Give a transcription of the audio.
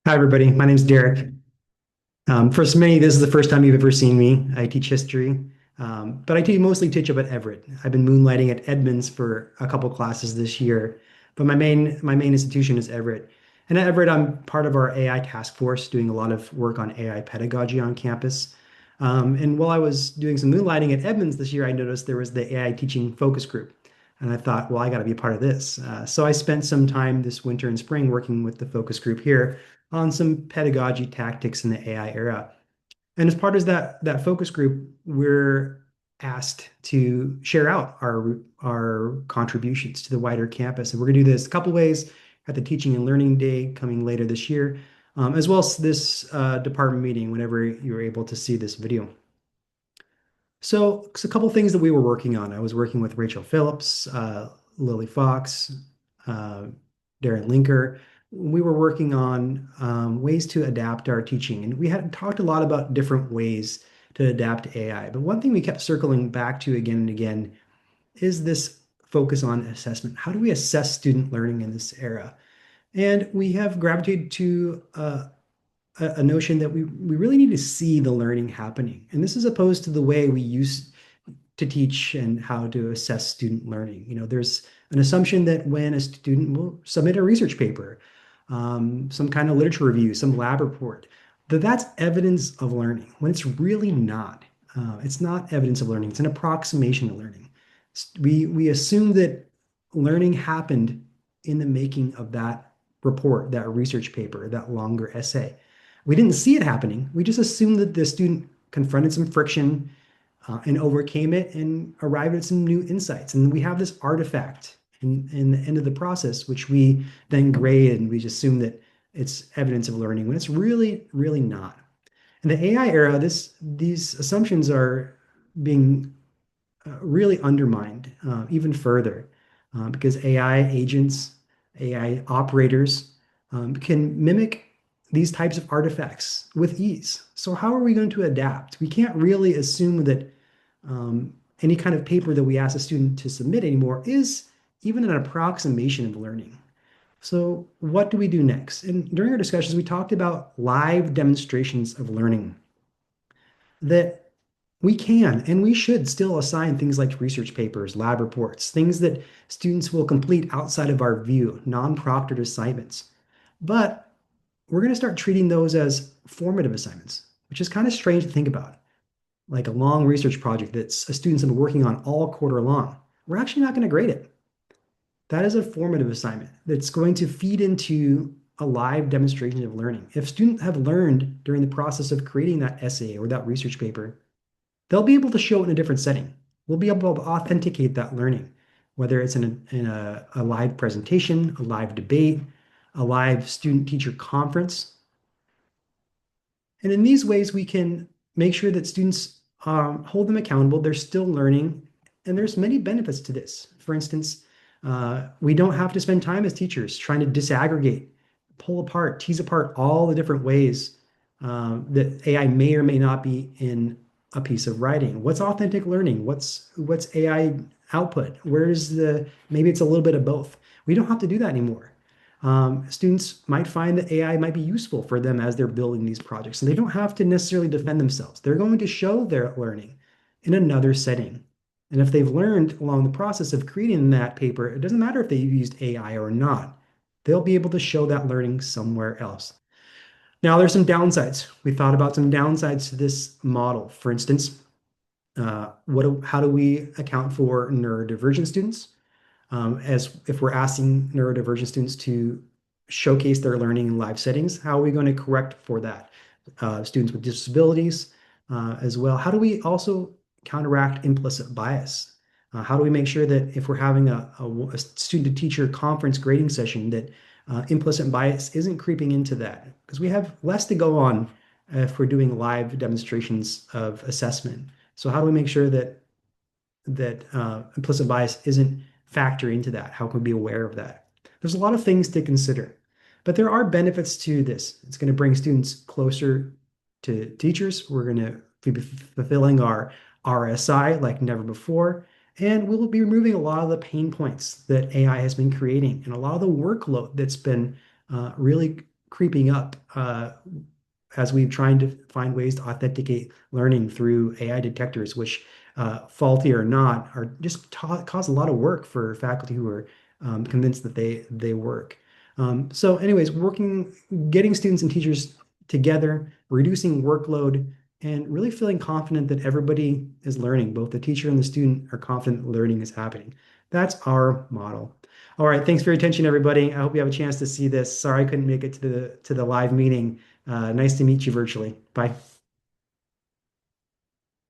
Hi, everybody. My name's Derek. For so many, this is the first time you've ever seen me. I teach history, but I mostly teach up at Everett. I've been moonlighting at Edmonds for a couple classes this year, but my main institution is Everett. And at Everett, I'm part of our AI task force, doing a lot of work on AI pedagogy on campus. And while I was doing some moonlighting at Edmonds this year, I noticed there was the AI teaching focus group. And I thought, well, I got to be a part of this. So I spent some time this winter and spring working with the focus group here on some pedagogy tactics in the AI era. And as part of that focus group, we're asked to share out our contributions to the wider campus. And we're going to do this a couple ways at the Teaching and Learning Day coming later this year, as well as this department meeting whenever you're able to see this video. So, it's a couple things that we were working on. I was working with Rachel Phillips, Lily Fox, uh, Darren Linker. We were working on ways to adapt our teaching, and we had talked a lot about different ways to adapt AI. But one thing we kept circling back to again and again is this focus on assessment. How do we assess student learning in this era? And we have gravitated to a notion that we really need to see the learning happening. And this is opposed to the way we used to teach and how to assess student learning. There's an assumption that when a student will submit a research paper, some kind of literature review, some lab report, that's evidence of learning when it's really not. It's not evidence of learning. It's an approximation of learning. We assume that learning happened in the making of that report, that research paper, that longer essay. We didn't see it happening. We just assumed that the student confronted some friction and overcame it and arrived at some new insights. And we have this artifact in the end of the process, which we then grade and we just assume that it's evidence of learning when it's really, really not. In the AI era, these assumptions are being really undermined even further because AI agents, AI operators can mimic these types of artifacts with ease. So how are we going to adapt? We can't really assume that any kind of paper that we ask a student to submit anymore is even an approximation of learning. So what do we do next? And during our discussions, we talked about live demonstrations of learning that we can and we should still assign things like research papers, lab reports, things that students will complete outside of our view, non-proctored assignments. But we're going to start treating those as formative assignments, which is kind of strange to think about. Like a long research project that a students have been working on all quarter long. We're actually not going to grade it. That is a formative assignment that's going to feed into a live demonstration of learning. If students have learned during the process of creating that essay or that research paper, they'll be able to show it in a different setting. We'll be able to authenticate that learning, whether it's in a live presentation, a live debate, a live student-teacher conference. And in these ways, we can make sure that students hold them accountable. They're still learning, and there's many benefits to this. For instance, we don't have to spend time as teachers trying to disaggregate, pull apart, tease apart all the different ways that AI may or may not be in a piece of writing. What's authentic learning? What's AI output? Where's the maybe it's a little bit of both. We don't have to do that anymore. Students might find that AI might be useful for them as they're building these projects, and they don't have to necessarily defend themselves. They're going to show their learning in another setting. And if they've learned along the process of creating that paper, it doesn't matter if they used AI or not, they'll be able to show that learning somewhere else. Now, there's some downsides. We thought about some downsides to this model. For instance, how do we account for neurodivergent students? As if we're asking neurodivergent students to showcase their learning in live settings, how are we going to correct for that? Students with disabilities as well. How do we also counteract implicit bias? How do we make sure that if we're having a student-to-teacher conference grading session, that implicit bias isn't creeping into that? Because we have less to go on if we're doing live demonstrations of assessment. So how do we make sure that implicit bias isn't factoring into that? How can we be aware of that? There's a lot of things to consider, but there are benefits to this. It's going to bring students closer to teachers. We're going to be fulfilling our RSI like never before, and we'll be removing a lot of the pain points that AI has been creating and a lot of the workload that's been really creeping up as we've trying to find ways to authenticate learning through AI detectors, which faulty or not, are just cause a lot of work for faculty who are convinced that they work. So, anyways, getting students and teachers together, reducing workload, and really feeling confident that everybody is learning, both the teacher and the student are confident learning is happening. That's our model. All right, thanks for your attention, everybody. I hope you have a chance to see this. Sorry I couldn't make it to the live meeting. Nice to meet you virtually. Bye.